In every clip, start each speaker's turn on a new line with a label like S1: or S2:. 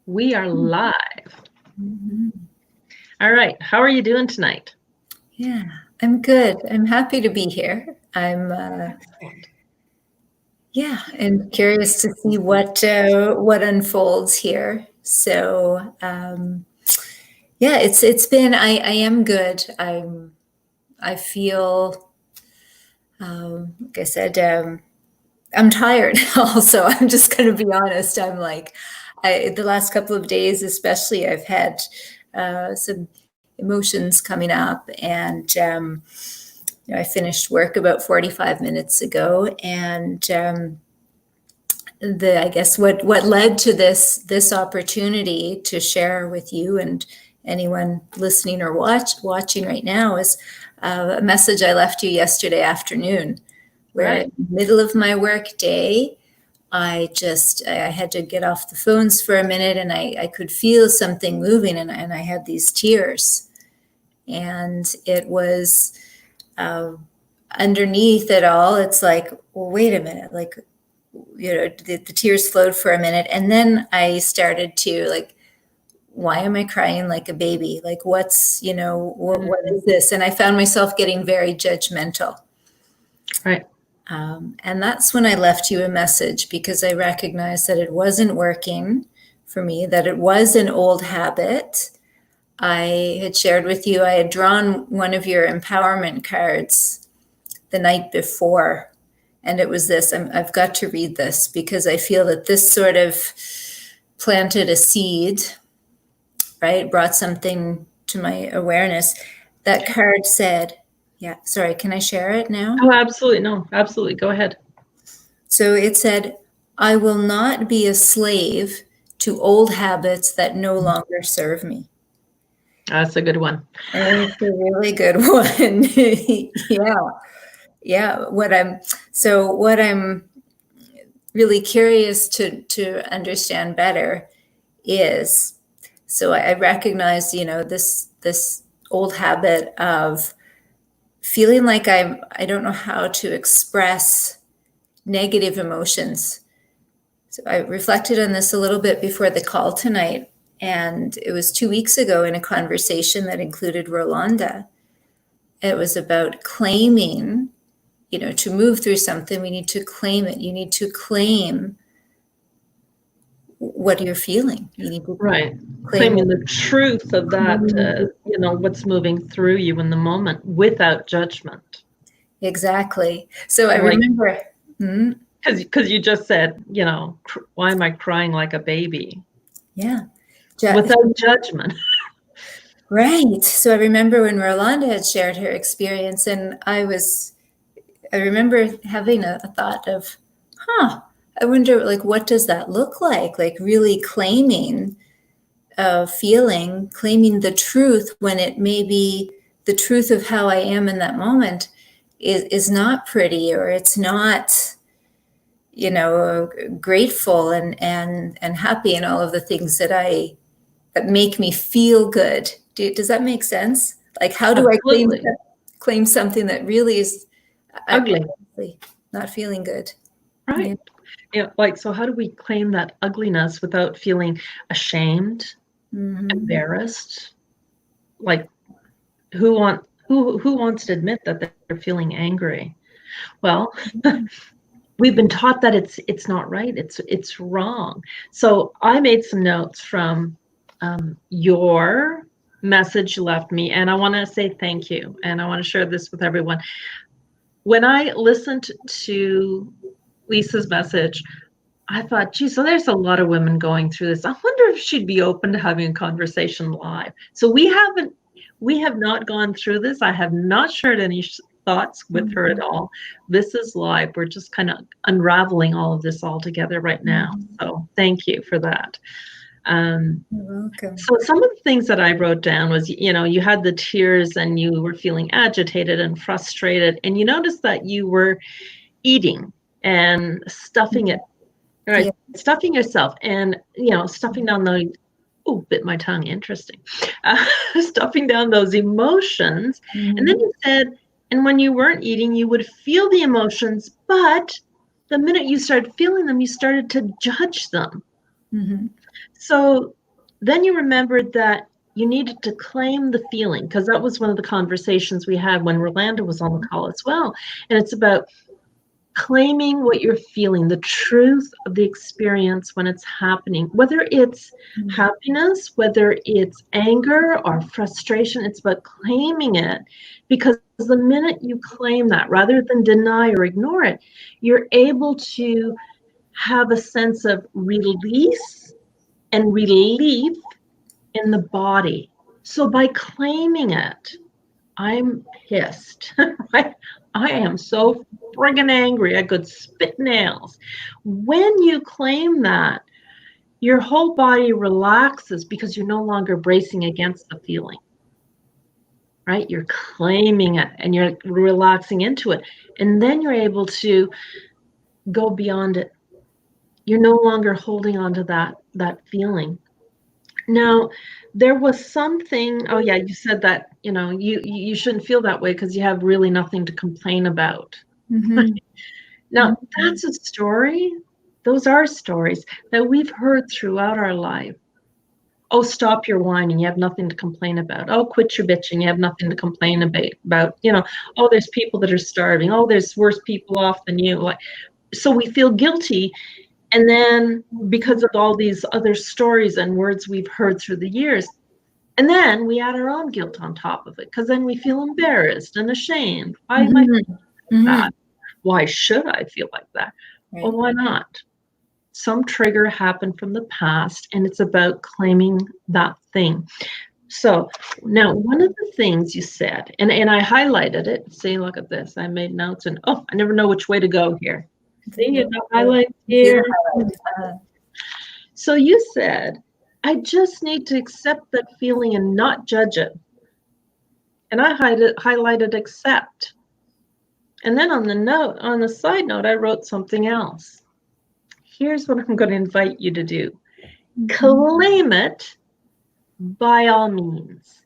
S1: We are live.
S2: Mm-hmm.
S1: All right. How are you doing tonight?
S2: Yeah, I'm good. I'm happy to be here. And curious to see what unfolds here. It's been. I am good. I feel like I said. I'm tired. Also, I'm just going to be honest. The last couple of days, especially, I've had some emotions coming up, and I finished work about 45 minutes ago, and I guess what led to this opportunity to share with you and anyone listening or watching right now is a message I left you yesterday afternoon, where in the middle of my work day, I had to get off the phones for a minute, and I could feel something moving, and I had these tears, and it was underneath it all. It's like, well, wait a minute, like, the tears flowed for a minute, and then I started to like, why am I crying like a baby? Like, what is this? And I found myself getting very judgmental.
S1: Right.
S2: And that's when I left you a message, because I recognized that it wasn't working for me, that it was an old habit. I had shared with you, I had drawn one of your empowerment cards the night before. And it was this. I've got to read this, because I feel that this sort of planted a seed, right? Brought something to my awareness. That card said, yeah, sorry, can I share it now?
S1: Oh, absolutely. No, absolutely. Go ahead.
S2: So it said, I will not be a slave to old habits that no longer serve me.
S1: That's a good one.
S2: And it's a really good one. Yeah. What I'm really curious to understand better is, so I recognize, this old habit of feeling like I don't know how to express negative emotions. So I reflected on this a little bit before the call tonight, and it was 2 weeks ago in a conversation that included Rolanda. It was about claiming, to move through something, we need to claim it. You need to claim what you're feeling. You need to
S1: claiming the truth of that, what's moving through you in the moment without judgment.
S2: Exactly. So I remember.
S1: Because you just said, why am I crying like a baby?
S2: Yeah.
S1: Without judgment.
S2: Right. So I remember when Rolanda had shared her experience, and I remember having a thought of, I wonder, like, what does that look like? Like, really claiming feeling, claiming the truth when it may be the truth of how I am in that moment is not pretty, or it's not, grateful and happy, and all of the things that make me feel good. Does that make sense? Like, how do
S1: Absolutely.
S2: I claim something that really is
S1: ugly,
S2: not feeling good?
S1: Right. So how do we claim that ugliness without feeling ashamed, embarrassed? Like, who wants to admit that they're feeling angry? Well, we've been taught that it's not right. It's wrong. So I made some notes from your message you left me, and I want to say thank you, and I want to share this with everyone. When I listened to Lisa's message, I thought, geez, so there's a lot of women going through this. I wonder if she'd be open to having a conversation live. So we have not gone through this. I have not shared any thoughts with her at all. This is live. We're just kind of unraveling all of this all together right now. So thank you for that.
S2: You're welcome.
S1: So some of the things that I wrote down was, you had the tears and you were feeling agitated and frustrated, and you noticed that you were eating and stuffing it, right? Yeah. Stuffing yourself and, stuffing down those, bit my tongue, interesting. Stuffing down those emotions. And then you said, and when you weren't eating, you would feel the emotions, but the minute you started feeling them, you started to judge them. So then you remembered that you needed to claim the feeling, because that was one of the conversations we had when Rolanda was on the call as well. And it's about claiming what you're feeling, the truth of the experience when it's happening, whether it's happiness, whether it's anger or frustration, it's about claiming it. Because the minute you claim that, rather than deny or ignore it, you're able to have a sense of release and relief in the body. So by claiming it, I'm pissed, right? I am so friggin' angry. I could spit nails. When you claim that, your whole body relaxes because you're no longer bracing against the feeling, right? You're claiming it and you're relaxing into it. And then you're able to go beyond it. You're no longer holding on to that feeling. Now, there was something, oh yeah, you said that, you shouldn't feel that way because you have really nothing to complain about.
S2: Mm-hmm.
S1: Now, that's a story. Those are stories that we've heard throughout our life. Oh, stop your whining. You have nothing to complain about. Oh, quit your bitching. You have nothing to complain about. Oh, there's people that are starving. Oh, there's worse people off than you. So we feel guilty. And then because of all these other stories and words we've heard through the years, and then we add our own guilt on top of it, because then we feel embarrassed and ashamed. Why am I feeling like that? Why should I feel like that?
S2: Right.
S1: Well, why not? Some trigger happened from the past, and it's about claiming that thing. So now, one of the things you said, and I highlighted it. See, look at this. I made notes, and I never know which way to go here. See, you got highlights here. So you said, I just need to accept that feeling and not judge it. And I highlighted accept. And then on the side note, I wrote something else. Here's what I'm going to invite you to do. Claim it by all means.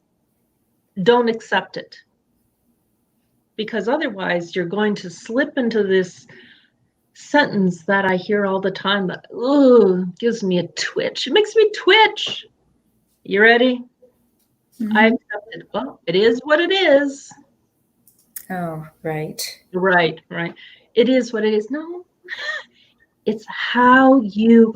S1: Don't accept it. Because otherwise you're going to slip into this sentence that I hear all the time that, gives me a twitch. It makes me twitch. You ready? I accept it. Well, it is what it is.
S2: Oh, right.
S1: Right. It is what it is. No, it's how you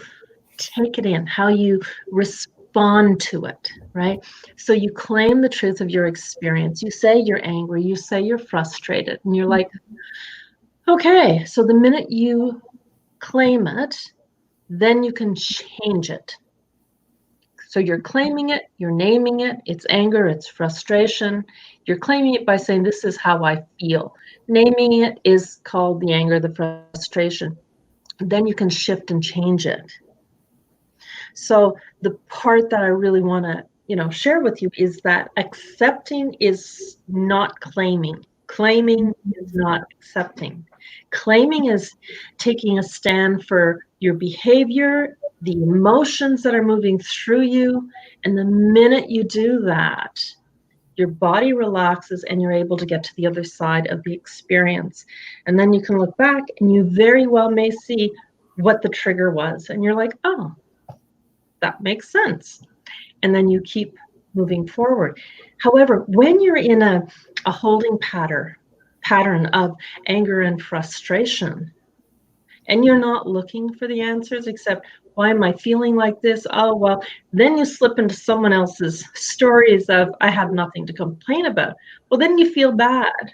S1: take it in, how you respond to it, right? So you claim the truth of your experience. You say you're angry. You say you're frustrated. And you're like, okay, so the minute you claim it, then you can change it. So you're claiming it, you're naming it, it's anger, it's frustration. You're claiming it by saying, this is how I feel. Naming it is called the anger, the frustration. Then you can shift and change it. So the part that I really want to, share with you is that accepting is not claiming. Claiming is not accepting. Claiming is taking a stand for your behavior, the emotions that are moving through you. And the minute you do that, your body relaxes and you're able to get to the other side of the experience. And then you can look back and you very well may see what the trigger was. And you're like, oh, that makes sense. And then you keep moving forward. However, when you're in a holding pattern of anger and frustration, and you're not looking for the answers except, why am I feeling like this? Oh, well, then you slip into someone else's stories of, I have nothing to complain about. Well, then you feel bad.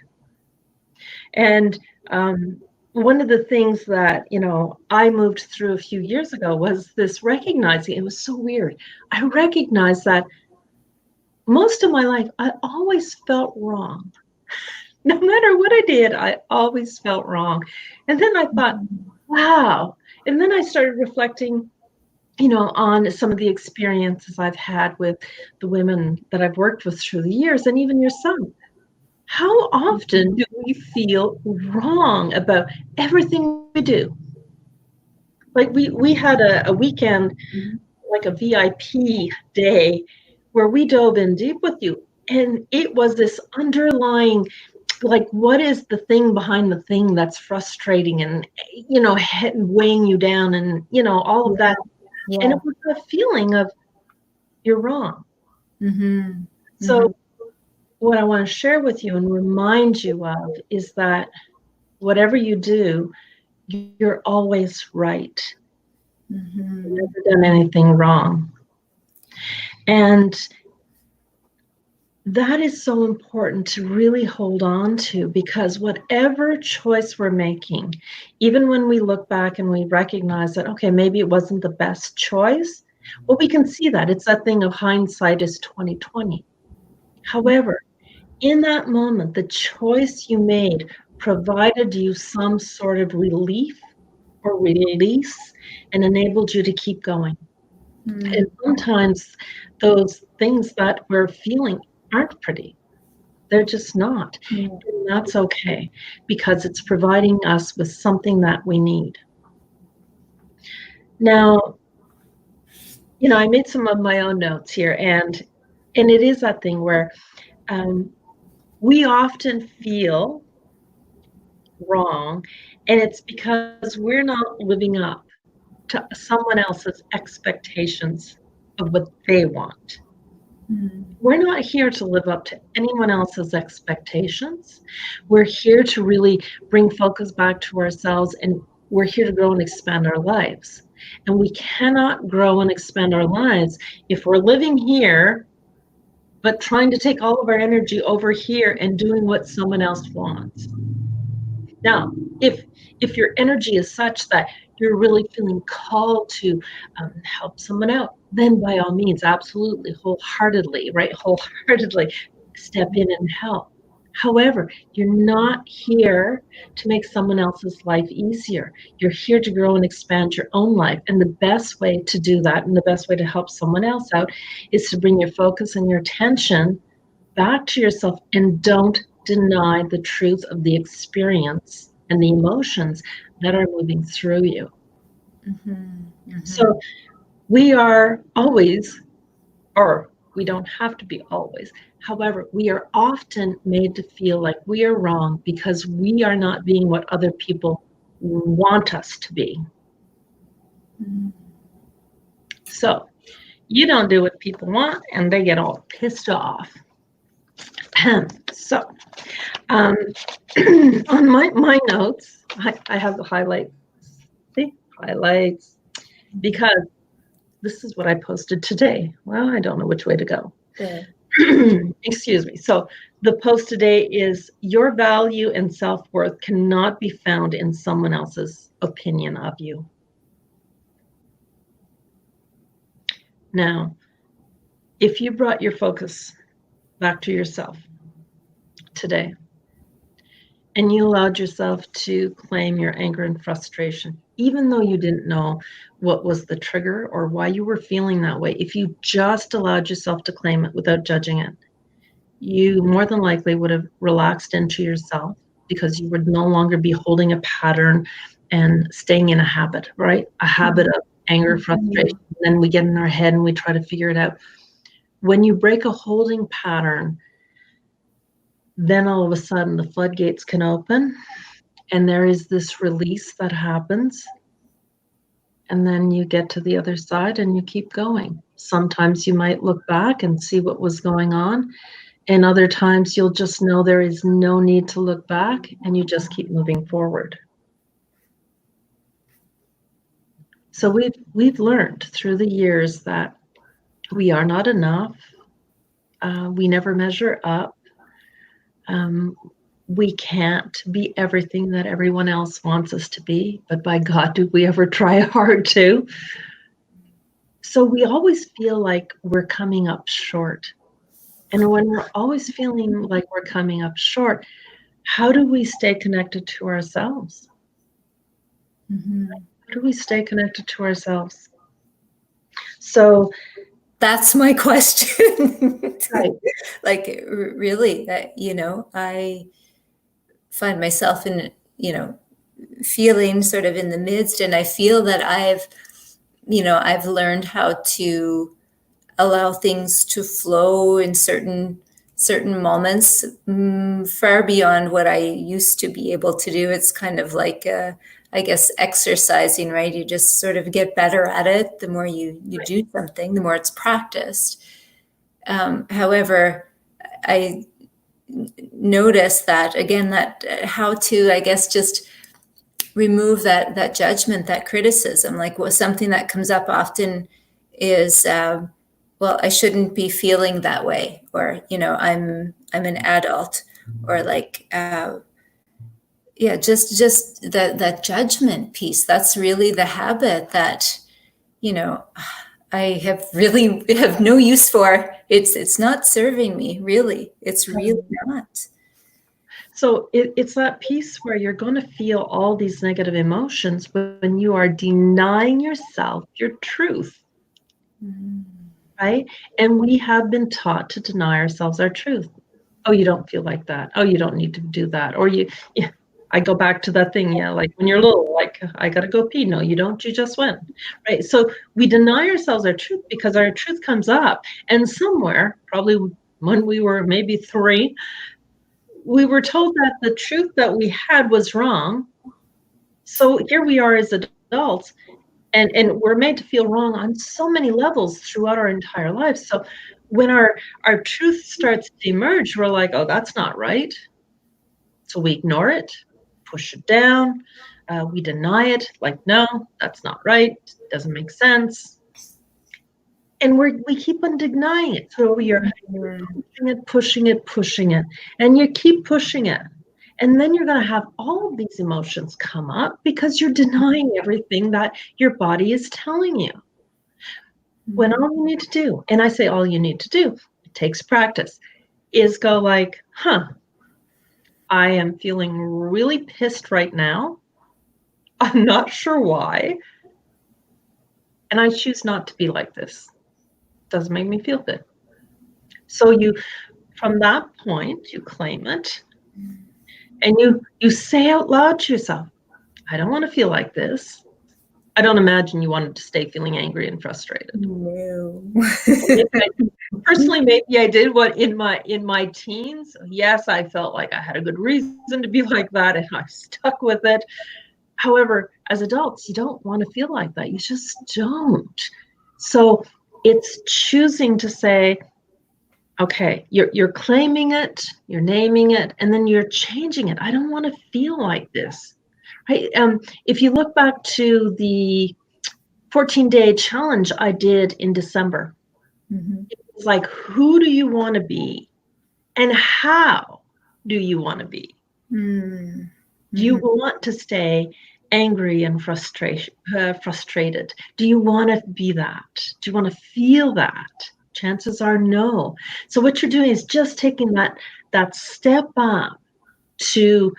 S1: And one of the things that, I moved through a few years ago was this recognizing, it was so weird. I recognized that most of my life, I always felt wrong. No matter what I did, I always felt wrong. And then I thought, wow. And then I started reflecting, on some of the experiences I've had with the women that I've worked with through the years, and even your son. How often do we feel wrong about everything we do? Like we had a weekend, like a VIP day, where we dove in deep with you. And it was this underlying, like, what is the thing behind the thing that's frustrating and, weighing you down and, all of that. And
S2: Yeah.
S1: it was a feeling of, you're wrong.
S2: Mm-hmm. Mm-hmm.
S1: So what I want to share with you and remind you of is that whatever you do, you're always right. You've
S2: Mm-hmm.
S1: never done anything wrong. And that is so important to really hold on to, because whatever choice we're making, even when we look back and we recognize that, okay, maybe it wasn't the best choice, well, we can see that. It's that thing of hindsight is 2020. However, in that moment, the choice you made provided you some sort of relief or release and enabled you to keep going.
S2: Mm-hmm.
S1: And sometimes those things that we're feeling aren't pretty. They're just not. And that's okay, because it's providing us with something that we need. Now, I made some of my own notes here, and it is that thing where we often feel wrong, and it's because we're not living up to someone else's expectations of what they want. We're not here to live up to anyone else's expectations. We're here to really bring focus back to ourselves, and we're here to grow and expand our lives. And we cannot grow and expand our lives if we're living here, but trying to take all of our energy over here and doing what someone else wants. Now, if your energy is such that you're really feeling called to help someone out, then by all means, absolutely, wholeheartedly, right? Wholeheartedly step in and help. However, you're not here to make someone else's life easier. You're here to grow and expand your own life. And the best way to do that, and the best way to help someone else out, is to bring your focus and your attention back to yourself, and don't deny the truth of the experience and the emotions that are moving through you. So we are always, or we don't have to be always. However, we are often made to feel like we are wrong because we are not being what other people want us to be. So you don't do what people want, and they get all pissed off. So on my notes, I have the highlights. See? Highlights. Because this is what I posted today. Well, I don't know which way to go. Excuse me. So the post today is, your value and self-worth cannot be found in someone else's opinion of you. Now, if you brought your focus back to yourself today, and you allowed yourself to claim your anger and frustration, even though you didn't know what was the trigger or why you were feeling that way, if you just allowed yourself to claim it without judging it, you more than likely would have relaxed into yourself, because you would no longer be holding a pattern and staying in a habit, right? A habit of anger, frustration. Then we get in our head and we try to figure it out. When you break a holding pattern, then all of a sudden the floodgates can open, and there is this release that happens. And then you get to the other side and you keep going. Sometimes you might look back and see what was going on, and other times you'll just know there is no need to look back, and you just keep moving forward. So we've learned through the years that we are not enough. We never measure up. We can't be everything that everyone else wants us to be, but by God, do we ever try hard to? So we always feel like we're coming up short. And when we're always feeling like we're coming up short, how do we stay connected to ourselves? How do we stay connected to ourselves? So
S2: that's my question.
S1: right.
S2: Like, really, that, I find myself in, feeling sort of in the midst, and I feel that I've learned how to allow things to flow in certain moments, far beyond what I used to be able to do. It's kind of like I guess, exercising, right? You just sort of get better at it. The more you do something, the more it's practiced. However, I notice that, again, that how to, I guess, just remove that judgment, that criticism. Like, something that comes up often is, well, I shouldn't be feeling that way, or, I'm an adult, or like, just that judgment piece. That's really the habit that, I have no use for. It's not serving me, really. It's really not.
S1: So it's that piece where you're going to feel all these negative emotions when you are denying yourself your truth, right? And we have been taught to deny ourselves our truth. Oh, you don't feel like that. Oh, you don't need to do that. Or I go back to that thing, like when you're little, like, I got to go pee. No, you don't. You just went, right? So we deny ourselves our truth because our truth comes up. And somewhere, probably when we were maybe 3, we were told that the truth that we had was wrong. So here we are as adults, and we're made to feel wrong on so many levels throughout our entire lives. So when our truth starts to emerge, we're like, oh, that's not right. So we ignore it, push it down, we deny it, like, no, that's not right, doesn't make sense. And we keep on denying it. So you're pushing it, and you keep pushing it. And then you're going to have all of these emotions come up because you're denying everything that your body is telling you. When all you need to do, and I say all you need to do, it takes practice, is go like, I am feeling really pissed right now. I'm not sure why. And I choose not to be like this. Doesn't make me feel good. So from that point, you claim it. And you say out loud to yourself, I don't want to feel like this. I don't imagine you wanted to stay feeling angry and frustrated.
S2: No.
S1: Personally, maybe I did what in my teens. Yes, I felt like I had a good reason to be like that, and I stuck with it. However, as adults, you don't want to feel like that. You just don't. So it's choosing to say, okay, you're claiming it, you're naming it, and then you're changing it. I don't want to feel like this. Right? If you look back to the 14-day challenge I did in December, it was like, who do you want to be, and how do you want to be? Do you want to stay angry and frustrated? Do you want to be that? Do you want to feel that? Chances are no. So what you're doing is just taking that step up to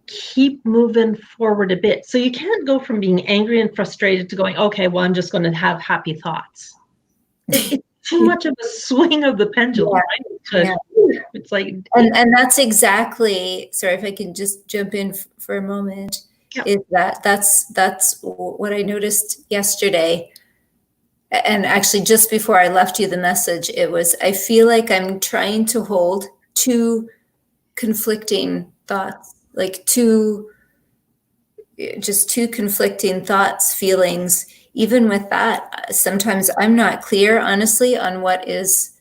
S1: keep moving forward a bit. So you can't go from being angry and frustrated to going, okay, well, I'm just going to have happy thoughts. It's too much of a swing of the pendulum, right? It's like,
S2: and that's exactly, sorry if I can just jump in for a moment, is that's what I noticed yesterday. And actually, just before I left you the message, it was, I feel like I'm trying to hold 2 conflicting thoughts, like 2 conflicting thoughts, feelings. Even with that, sometimes I'm not clear, honestly, on what is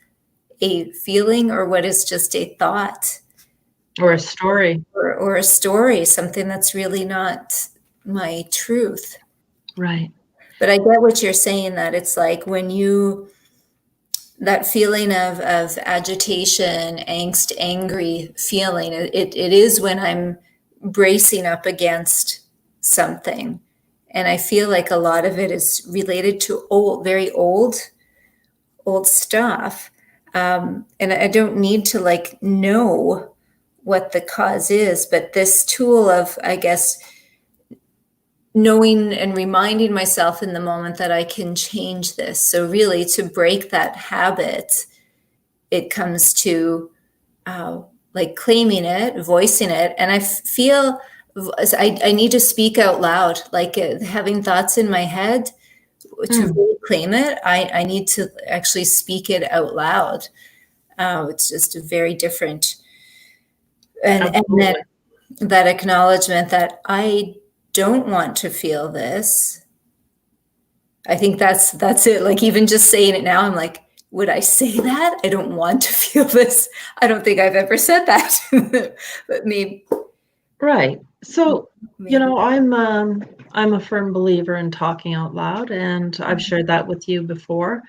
S2: a feeling or what is just a thought.
S1: Or a story.
S2: Or a story, something that's really not my truth.
S1: Right.
S2: But I get what you're saying, that it's like when that feeling of agitation, angst, angry feeling, it is when I'm bracing up against something. And I feel like a lot of it is related to very old stuff. And I don't need to know what the cause is, but this tool of, I guess, knowing and reminding myself in the moment that I can change this. So really, to break that habit, it comes to claiming it, voicing it. And I feel I need to speak out loud, having thoughts in my head. To really claim it, I need to actually speak it out loud. It's just a very different, and then that acknowledgement that I don't want to feel this. I think that's it. Like, even just saying it now, I'm like, would I say that? I don't want to feel this. I don't think I've ever said that. But maybe.
S1: Right. So,
S2: Maybe.
S1: I'm a firm believer in talking out loud, and I've shared that with you before.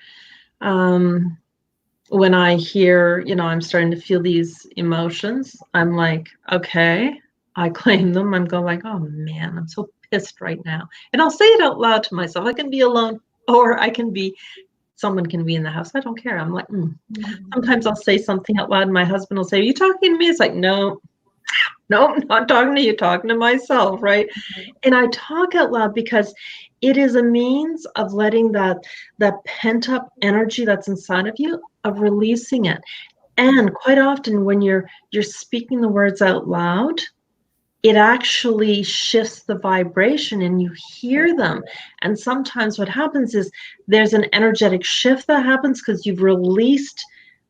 S1: When I hear, I'm starting to feel these emotions, I'm like, okay, I claim them. I'm going like, oh man, I'm so pissed right now. And I'll say it out loud to myself. I can be alone, or someone can be in the house. I don't care. I'm like, Sometimes I'll say something out loud and my husband will say, are you talking to me? It's like, no, not talking to you, talking to myself, right? And I talk out loud because it is a means of letting that pent up energy that's inside of you, of releasing it. And quite often when you're speaking the words out loud, it actually shifts the vibration and you hear them. And sometimes what happens is there's an energetic shift that happens because you've released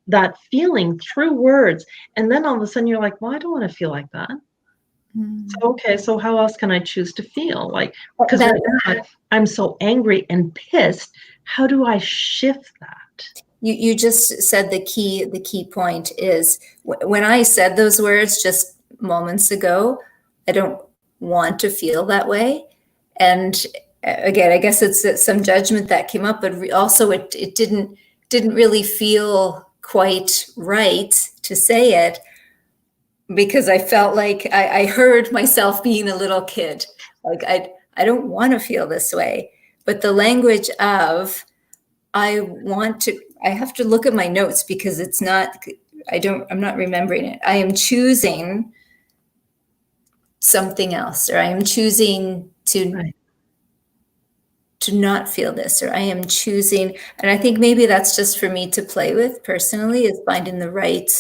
S1: that feeling through words. And then all of a sudden you're like, well, I don't want to feel like that. So, okay, so how else can I choose to feel? Like, because right now I'm so angry and pissed. How do I shift that?
S2: You just said the key point is when I said those words just moments ago, I don't want to feel that way. And again, I guess it's some judgment that came up, but also it didn't really feel quite right to say it, because I felt like I heard myself being a little kid. Like, I don't want to feel this way. But the language of, I have to look at my notes because I'm not remembering it. I am choosing something else, or I am choosing to not feel this, or I am choosing. And I think maybe that's just for me to play with personally, is finding the right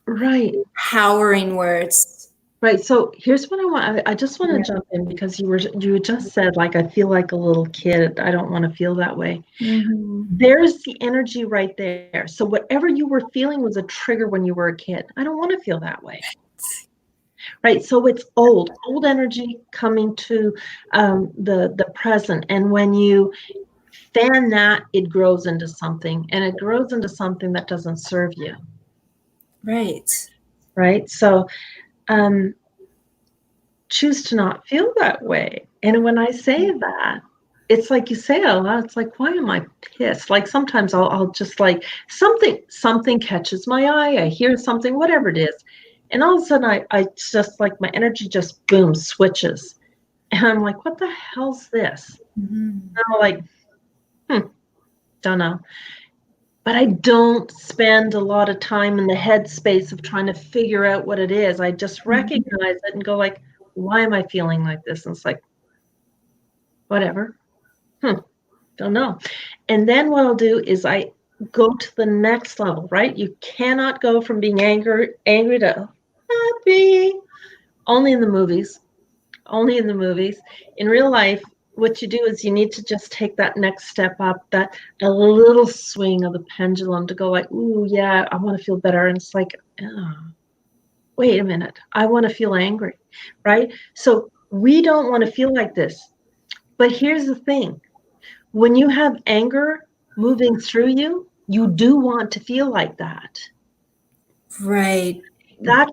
S2: empowering words.
S1: Right. So here's what I want. I just want to jump in because you just said, like, I feel like a little kid. I don't want to feel that way. There's the energy right there. So whatever you were feeling was a trigger when you were a kid. I don't want to feel that way. Right. So it's old energy coming to the present. And when you fan that, it grows into something, and it grows into something that doesn't serve you. Right. So choose to not feel that way. And when I say that, it's like you say it out loud. It's like, why am I pissed? Like sometimes I'll just like something catches my eye. I hear something, whatever it is. And all of a sudden I just like my energy just boom switches. And I'm like, what the hell's this? And I'm like, don't know. But I don't spend a lot of time in the headspace of trying to figure out what it is. I just recognize it and go like, why am I feeling like this? And it's like, whatever. Don't know. And then what I'll do is I go to the next level, right? You cannot go from being angry to happy. Only in the movies. Only in the movies. In real life, what you do is you need to just take that next step up, a little swing of the pendulum to go like, ooh, yeah, I want to feel better. And it's like, oh, wait a minute, I want to feel angry, right? So we don't want to feel like this. But here's the thing. When you have anger moving through you, you do want to feel like that.
S2: Right.
S1: That's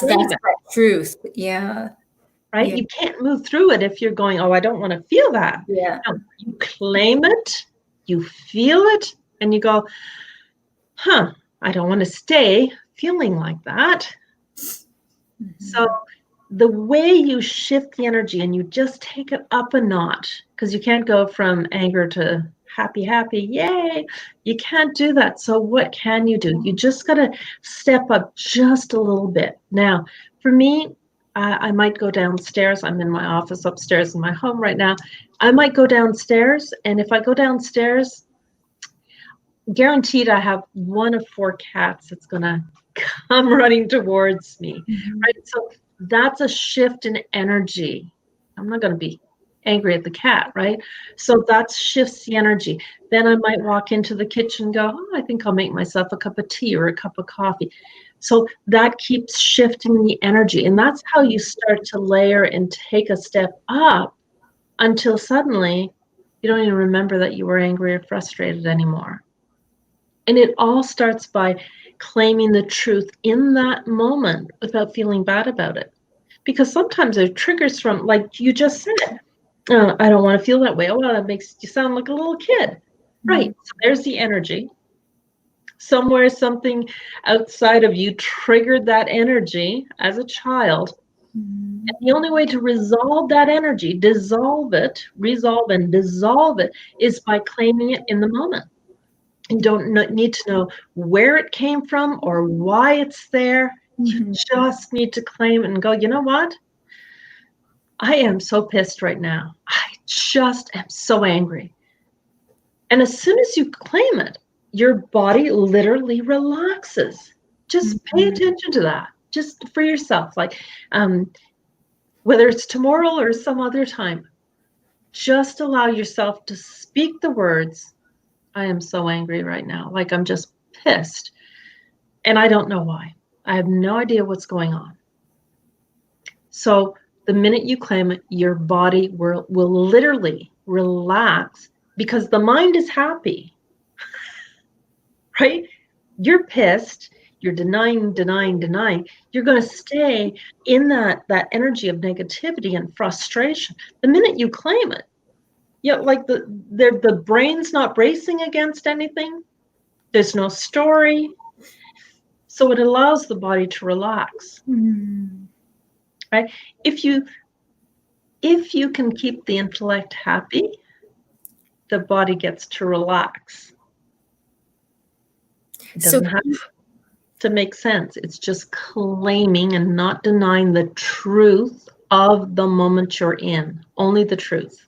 S2: that truth. Yeah.
S1: Right? Yeah. You can't move through it if you're going, oh, I don't want to feel that.
S2: Yeah.
S1: No, you claim it, you feel it, and you go, I don't want to stay feeling like that. So the way you shift the energy and you just take it up a notch, because you can't go from anger to happy, yay. You can't do that. So what can you do? You just got to step up just a little bit. Now, for me, I might go downstairs. I'm in my office upstairs in my home right now. I might go downstairs. And if I go downstairs, guaranteed I have one of 4 cats that's going to come running towards me. Right? So that's a shift in energy. I'm not going to be angry at the cat, right? So that shifts the energy. Then I might walk into the kitchen and go, oh, I think I'll make myself a cup of tea or a cup of coffee. So that keeps shifting the energy. And that's how you start to layer and take a step up until suddenly you don't even remember that you were angry or frustrated anymore. And it all starts by claiming the truth in that moment without feeling bad about it. Because sometimes there are triggers from, like you just said, I don't want to feel that way. Oh, well, that makes you sound like a little kid.
S2: Mm-hmm.
S1: Right. So there's the energy. Somewhere, something outside of you triggered that energy as a child.
S2: Mm-hmm.
S1: And the only way to resolve that energy, dissolve it, resolve and dissolve it, is by claiming it in the moment. You don't need to know where it came from or why it's there. You just need to claim it and go, you know what? I am so pissed right now. I just am so angry. And as soon as you claim it, your body literally relaxes. Just pay attention to that, just for yourself. Like, whether it's tomorrow or some other time, just allow yourself to speak the words, I am so angry right now. Like, I'm just pissed. And I don't know why. I have no idea what's going on. So the minute you claim it, your body will literally relax because the mind is happy, right? You're pissed, you're denying. You're going to stay in that energy of negativity and frustration. The minute you claim it, like the brain's not bracing against anything. There's no story. So it allows the body to relax. Right? If you can keep the intellect happy, the body gets to relax. It doesn't have to make sense. It's just claiming and not denying the truth of the moment you're in. Only the truth.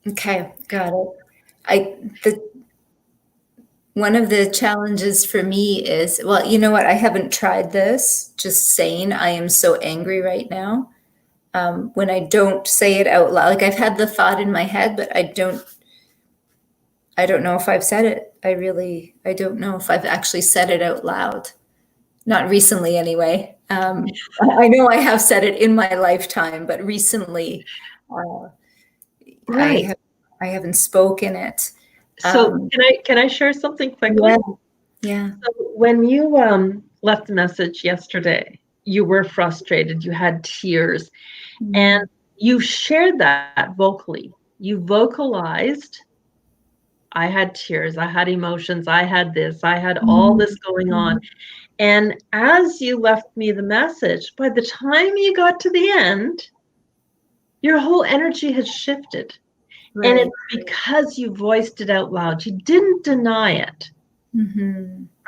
S2: Okay, got it. One of the challenges for me is, well, you know what? I haven't tried this, just saying I am so angry right now. When I don't say it out loud, like I've had the thought in my head, but I don't know if I've said it. I don't know if I've actually said it out loud. Not recently anyway. I know I have said it in my lifetime, but recently,
S1: right.
S2: I haven't spoken it.
S1: So can I share something quickly?
S2: Yeah.
S1: So when you left a message yesterday, you were frustrated, you had tears, and you shared that vocally. You vocalized, I had tears, I had emotions, I had this, I had all this going on. And as you left me the message, by the time you got to the end, your whole energy has shifted. Right. And it's because you voiced it out loud. You didn't deny it.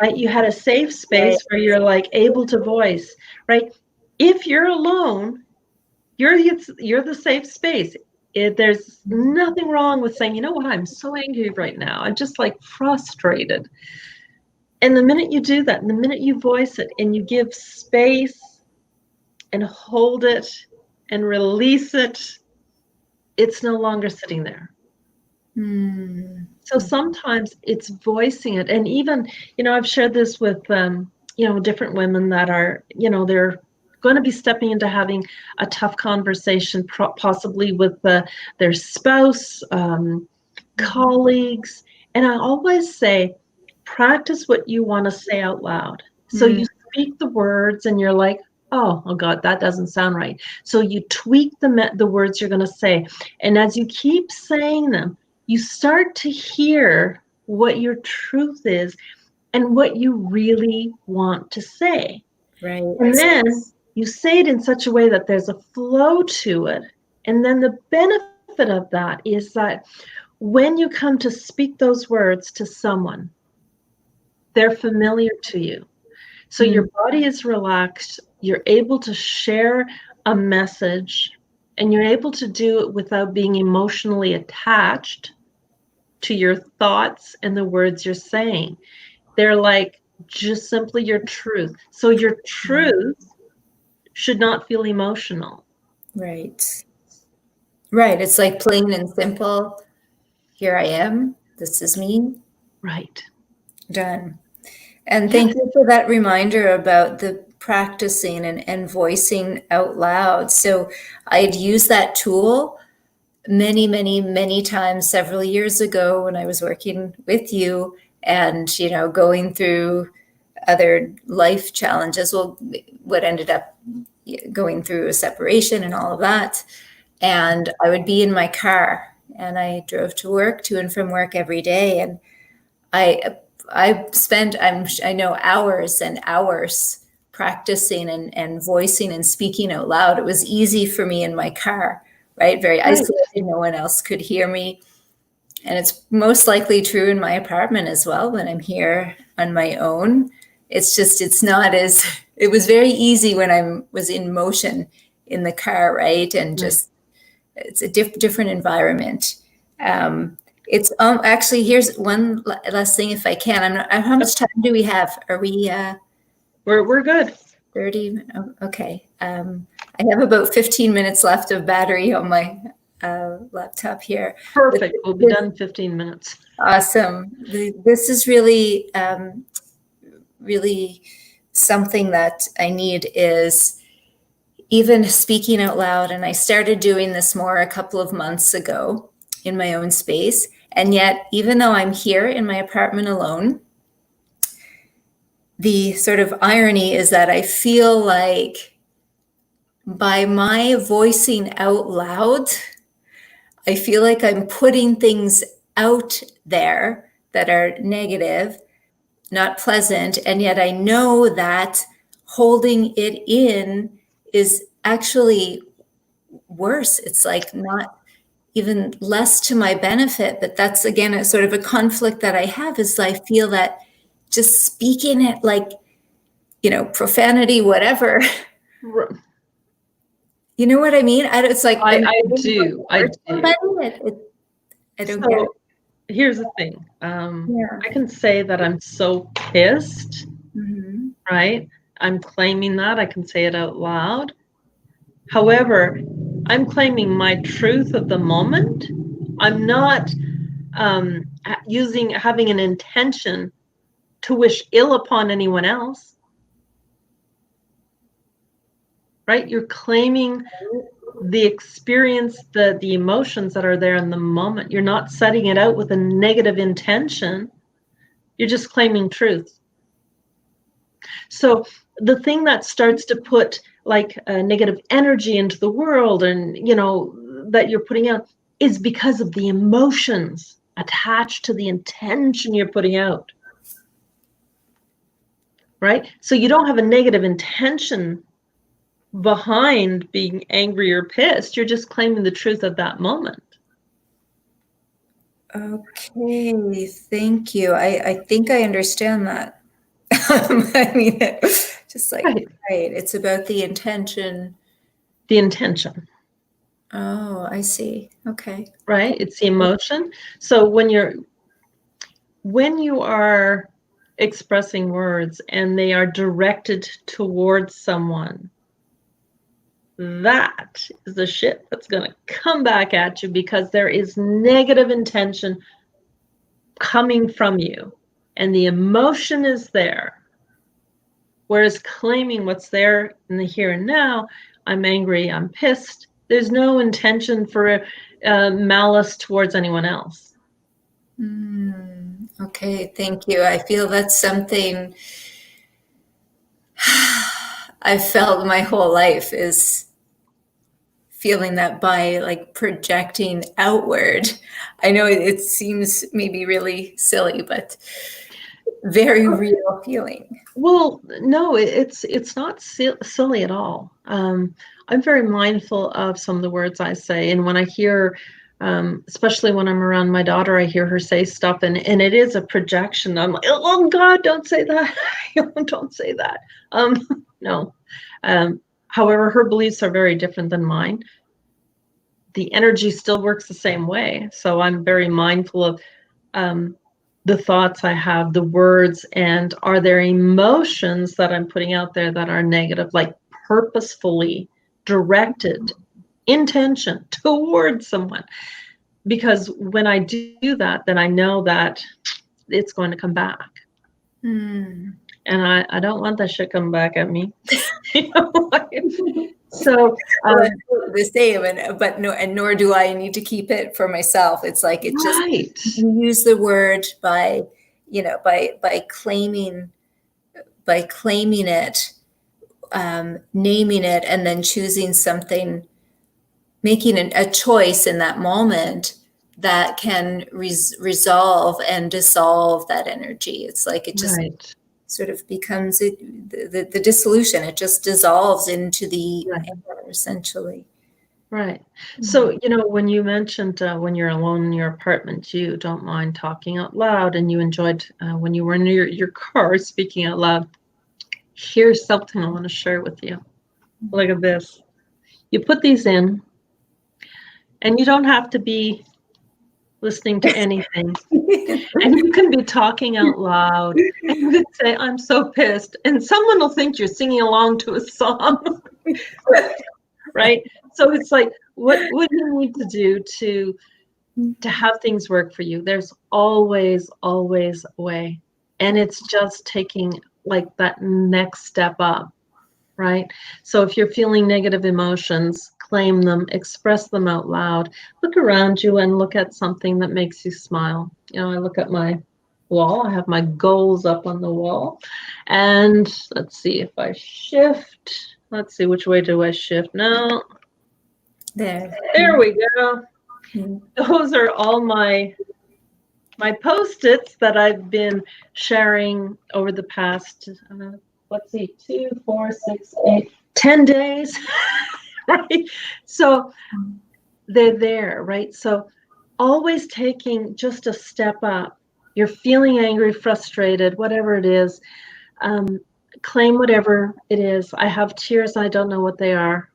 S1: Right? You had a safe space where you're like able to voice, right? If you're alone, you're the safe space. There's nothing wrong with saying, you know what, I'm so angry right now. I'm just like frustrated. And the minute you do that, and the minute you voice it and you give space and hold it and release it, it's no longer sitting there. So sometimes it's voicing it. And even, I've shared this with, different women that are, they're going to be stepping into having a tough conversation, possibly with their spouse, colleagues. And I always say, practice what you want to say out loud. So you speak the words and you're like, oh God, that doesn't sound right. So you tweak the words you're going to say. And as you keep saying them, you start to hear what your truth is and what you really want to say.
S2: Right.
S1: And then you say it in such a way that there's a flow to it. And then the benefit of that is that when you come to speak those words to someone, they're familiar to you. So your body is relaxed. You're able to share a message, and you're able to do it without being emotionally attached to your thoughts and the words you're saying. They're like just simply your truth. So your truth should not feel emotional.
S2: Right. Right. It's like plain and simple. Here I am. This is me.
S1: Right.
S2: Done. And
S1: Yeah.
S2: thank you for that reminder about the practicing and voicing out loud. So I'd used that tool many, many, many times several years ago when I was working with you and, going through other life challenges. Well, what ended up going through a separation and all of that. And I would be in my car and I drove to work, to and from work every day. And I I spent I know hours and hours practicing and voicing and speaking out loud. It was easy for me in my car, right? Very
S1: Right.
S2: isolated. No one else could hear me. And it's most likely true in my apartment as well when I'm here on my own. It's not as, it was very easy when I was in motion in the car, right? And
S1: Right.
S2: just, it's a different environment. It's actually, here's one last thing if I can. I'm not, how much time do we have? Are we
S1: We're good.
S2: 30? Oh, okay. I have about 15 minutes left of battery on my laptop here. But
S1: Perfect. We'll be done in 15 minutes.
S2: awesome. This is really, really something that I need is even speaking out loud. And I started doing this more a couple of months ago in my own space. And yet, even though I'm here in my apartment alone, the sort of irony is that I feel like by my voicing out loud, I feel like I'm putting things out there that are negative, not pleasant. And yet I know that holding it in is actually worse. It's like not even less to my benefit. But that's again a sort of a conflict that I have is I feel that just speaking it like, profanity, whatever. You know what I mean? It's like
S1: I do. I do.
S2: I don't
S1: So
S2: get it.
S1: here's the thing.
S2: Yeah.
S1: I can say that I'm so pissed,
S2: Mm-hmm.
S1: right? I'm claiming that. I can say it out loud. However, I'm claiming my truth of the moment. I'm not having an intention to wish ill upon anyone else, right? You're claiming the experience, the emotions that are there in the moment. You're not setting it out with a negative intention. You're just claiming truth. So the thing that starts to put like a negative energy into the world and, that you're putting out is because of the emotions attached to the intention you're putting out. Right? So you don't have a negative intention behind being angry or pissed. You're just claiming the truth of that moment.
S2: Okay, thank you. I think I understand that. I mean, just like, right, it's about the intention.
S1: The intention.
S2: Oh, I see. Okay.
S1: Right? It's the emotion. So when you are expressing words and they are directed towards someone, that is the shit that's going to come back at you because there is negative intention coming from you and the emotion is there. Whereas claiming what's there in the here and now, I'm angry, I'm pissed, there's no intention for malice towards anyone else.
S2: Okay, thank you. I feel that's something I've felt my whole life is feeling that by like projecting outward. I know it seems maybe really silly, but very real feeling.
S1: Well, no, it's not silly at all. I'm very mindful of some of the words I say, and when I hear, especially when I'm around my daughter, I hear her say stuff, and it is a projection. I'm like, oh God, don't say that, don't say that. No. However, her beliefs are very different than mine. The energy still works the same way, so I'm very mindful of the thoughts I have, the words, and are there emotions that I'm putting out there that are negative, like purposefully directed intention towards someone. Because when I do that, then I know that it's going to come back.
S2: Mm.
S1: And I don't want that shit coming back at me. You know, so
S2: Well, I feel the same, but no, and nor do I need to keep it for myself. It's like it just
S1: right.
S2: you use the word by, you know, by claiming it, naming it, and then choosing something, making a choice in that moment that can resolve and dissolve that energy. It's like it just
S1: Right.
S2: sort of becomes the dissolution. It just dissolves into the
S1: Right.
S2: air, essentially.
S1: Right. So, you know, when you mentioned when you're alone in your apartment, you don't mind talking out loud, and you enjoyed when you were in your car speaking out loud. Here's something I want to share with you. Look at this. You put these in, and you don't have to be listening to anything. And you can be talking out loud, and you can say, I'm so pissed. And someone will think you're singing along to a song. Right? So it's like, what do you need to do to have things work for you? There's always a way. And it's just taking like that next step up, right? So if you're feeling negative emotions, claim them, express them out loud. Look around you and look at something that makes you smile. You know, I look at my wall. I have my goals up on the wall. And let's see if I shift. Let's see, which way do I shift now? There we go. Those are all my Post-its that I've been sharing over the past, let's see, 2, 4, 6, 8, 10 days, right? So they're there, right? So always taking just a step up. You're feeling angry, frustrated, whatever it is. Claim whatever it is. I have tears. I don't know what they are.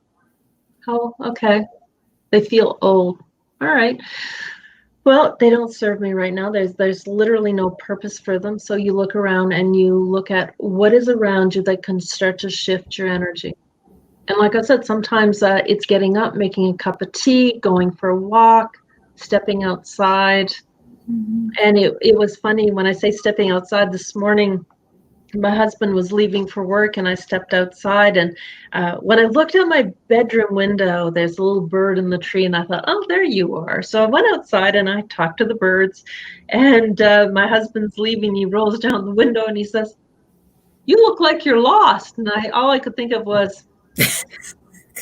S1: Oh, okay. They feel old. All right. Well, they don't serve me right now. There's literally no purpose for them. So you look around and you look at what is around you that can start to shift your energy. And like I said, sometimes it's getting up, making a cup of tea, going for a walk, stepping outside. And it was funny when I say stepping outside this morning. My husband was leaving for work, and I stepped outside, and when I looked out my bedroom window, there's a little bird in the tree, and I thought, oh, there you are. So I went outside and I talked to the birds, and my husband's leaving. He rolls down the window and he says, you look like you're lost. And all I could think of was,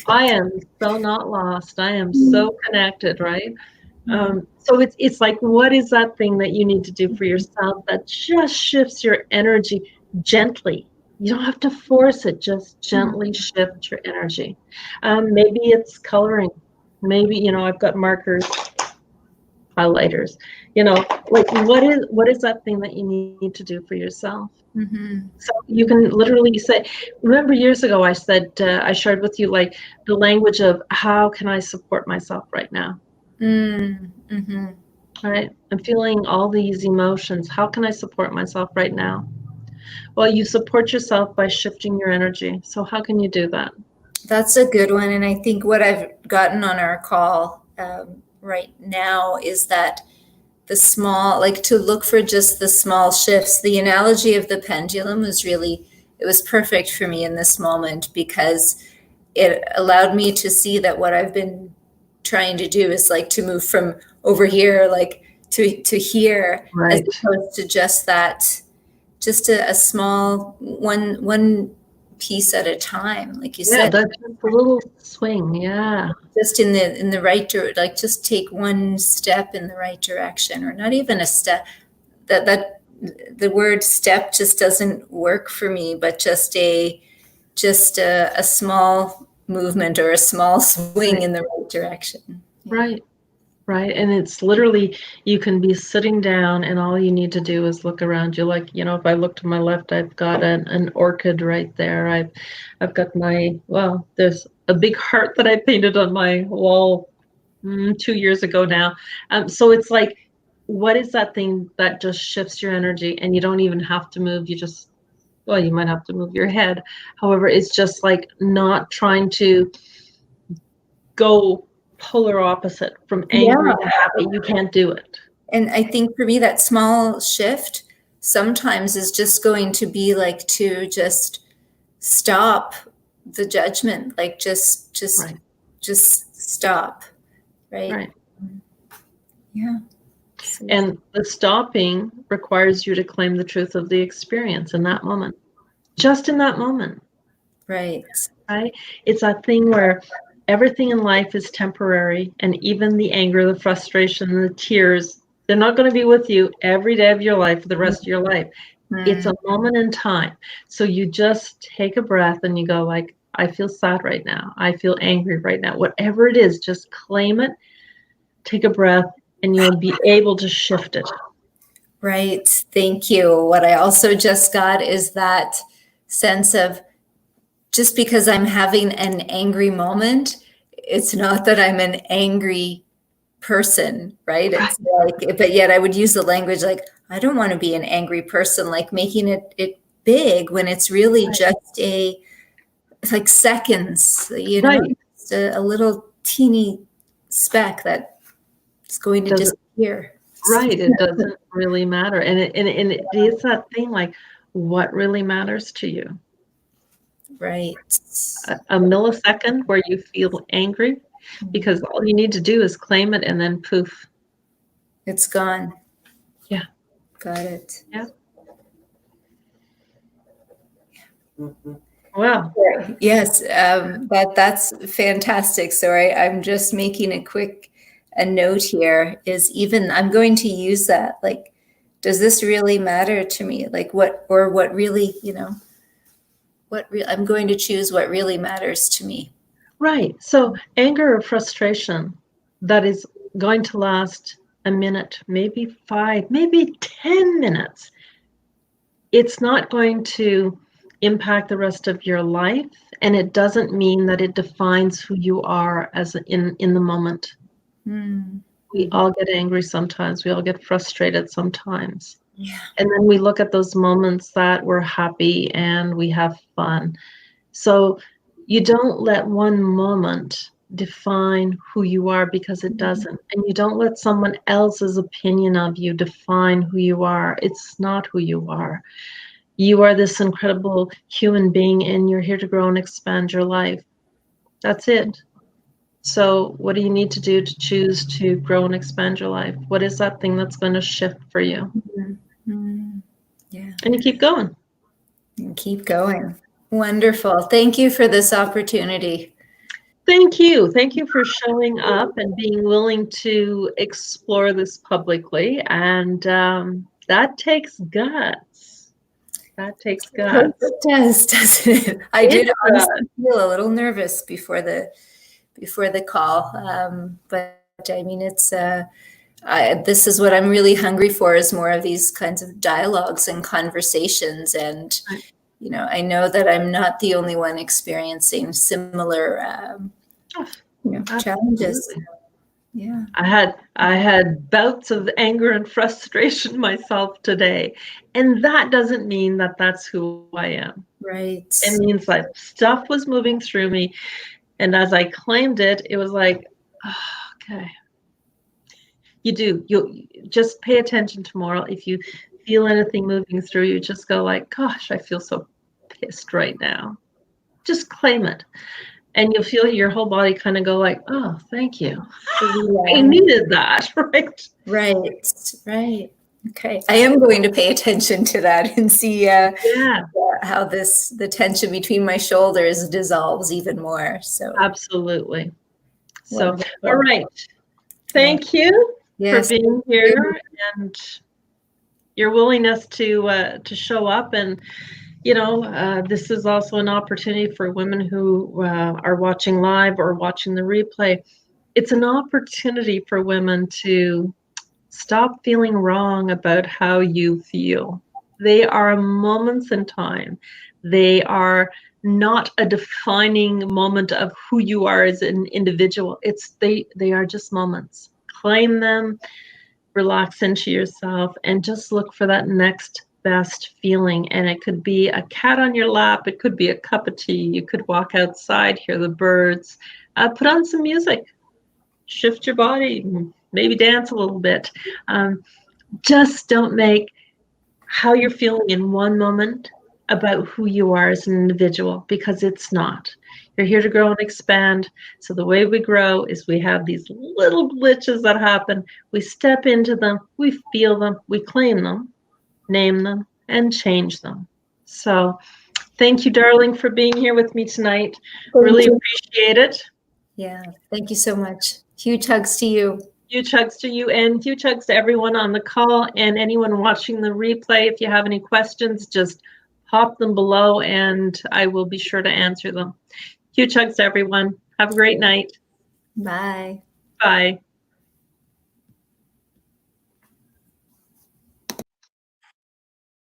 S1: I am so not lost. I am so connected, right? So it's like, what is that thing that you need to do for yourself that just shifts your energy gently? You don't have to force it, just gently shift your energy. Maybe it's coloring. Maybe, you know, I've got markers, highlighters, you know, like what is that thing that you need to do for yourself? So you can literally say, remember years ago, I said, I shared with you like the language of how can I support myself right now? Right? I'm feeling all these emotions. How can I support myself right now? Well, you support yourself by shifting your energy. So how can you do that?
S2: That's a good one. And I think what I've gotten on our call right now is that the small, like to look for just the small shifts. The analogy of the pendulum was really, it was perfect for me in this moment, because it allowed me to see that what I've been trying to do is like to move from over here, like to here,
S1: Right.
S2: as opposed to just that, just a small one piece at a time, like you said.
S1: That's just a little swing. Yeah.
S2: Just in the right direction, like just take one step in the right direction, or not even a step. That the word step just doesn't work for me, but just a small movement or a small swing in the right direction.
S1: Right. Right. And it's literally, you can be sitting down and all you need to do is look around you. Like, you know, if I look to my left, I've got an orchid right there. I've got there's a big heart that I painted on my wall 2 years ago now. So it's like, what is that thing that just shifts your energy, and you don't even have to move. You might have to move your head. However, it's just like not trying to go polar opposite from angry to happy. You can't do it.
S2: And I think for me, that small shift sometimes is just going to be like to just stop the judgment, like
S1: Right.
S2: just stop, right?
S1: Right.
S2: Yeah.
S1: And the stopping requires you to claim the truth of the experience in that moment, just in that moment.
S2: Right.
S1: Right. It's that thing where everything in life is temporary, and even the anger, the frustration, the tears, they're not going to be with you every day of your life for the rest of your life. It's a moment in time. So you just take a breath and you go like, I feel sad right now. I feel angry right now. Whatever it is, just claim it, take a breath, and you'll be able to shift it.
S2: Right. Thank you. What I also just got is that sense of, just because I'm having an angry moment, it's not that I'm an angry person, right? It's like, but yet I would use the language like, I don't want to be an angry person, like making it big when it's really just it's like seconds, you know,
S1: Right.
S2: just a little teeny speck that is going to disappear.
S1: Right. It doesn't really matter. And it is that thing like, what really matters to you?
S2: Right.
S1: A millisecond where you feel angry, because all you need to do is claim it and then poof.
S2: It's gone.
S1: Yeah.
S2: Got it.
S1: Yeah. Wow.
S2: Yes, that's fantastic. So I'm just making a note here is, even I'm going to use that. Like, does this really matter to me? Like what really, I'm going to choose what really matters to me.
S1: Right. So anger or frustration that is going to last a minute, maybe 5, maybe 10 minutes. It's not going to impact the rest of your life, and it doesn't mean that it defines who you are as in the moment. We all get angry sometimes. We all get frustrated sometimes.
S2: Yeah.
S1: And then we look at those moments that we're happy and we have fun. So you don't let one moment define who you are, because it doesn't. And you don't let someone else's opinion of you define who you are. It's not who you are. You are this incredible human being, and you're here to grow and expand your life. That's it. So what do you need to do to choose to grow and expand your life? What is that thing that's going to shift for you?
S2: Yeah.
S1: And you keep going.
S2: And keep going. Wonderful. Thank you for this opportunity.
S1: Thank you. Thank you for showing up and being willing to explore this publicly. And that takes guts. That takes guts.
S2: It does, doesn't it? I did honestly feel a little nervous before the call, but I mean, it's this is what I'm really hungry for, is more of these kinds of dialogues and conversations. And I know that I'm not the only one experiencing similar challenges. Yeah.
S1: I had bouts of anger and frustration myself today, and that doesn't mean that that's who I am.
S2: Right.
S1: It means that stuff was moving through me, and as I claimed it, it was like, oh, okay. You just pay attention tomorrow. If you feel anything moving through you, just go like, gosh, I feel so pissed right now. Just claim it. And you'll feel your whole body kind of go like, oh, thank you. I needed that, right?
S2: Right. Okay. I am going to pay attention to that and see how the tension between my shoulders dissolves even more. So
S1: absolutely. So,
S2: wonderful.
S1: All right. Thank you for being here and your willingness to show up. And this is also an opportunity for women who are watching live or watching the replay. It's an opportunity for women to stop feeling wrong about how you feel. They are moments in time. They are not a defining moment of who you are as an individual. They are just moments. Claim them, relax into yourself, and just look for that next best feeling. And it could be a cat on your lap. It could be a cup of tea. You could walk outside, hear the birds. put on some music, shift your body, maybe dance a little bit. Just don't make how you're feeling in one moment about who you are as an individual, because it's not. You're here to grow and expand. So the way we grow is we have these little glitches that happen. We step into them, we feel them, we claim them, name them, and change them. So thank you, darling, for being here with me tonight. Really appreciate it.
S2: Yeah, thank you so much. Huge hugs to you.
S1: Huge hugs to you, and huge hugs to everyone on the call and anyone watching the replay. If you have any questions, just pop them below and I will be sure to answer them. Huge hugs to everyone. Have a great night.
S2: Bye.
S1: Bye.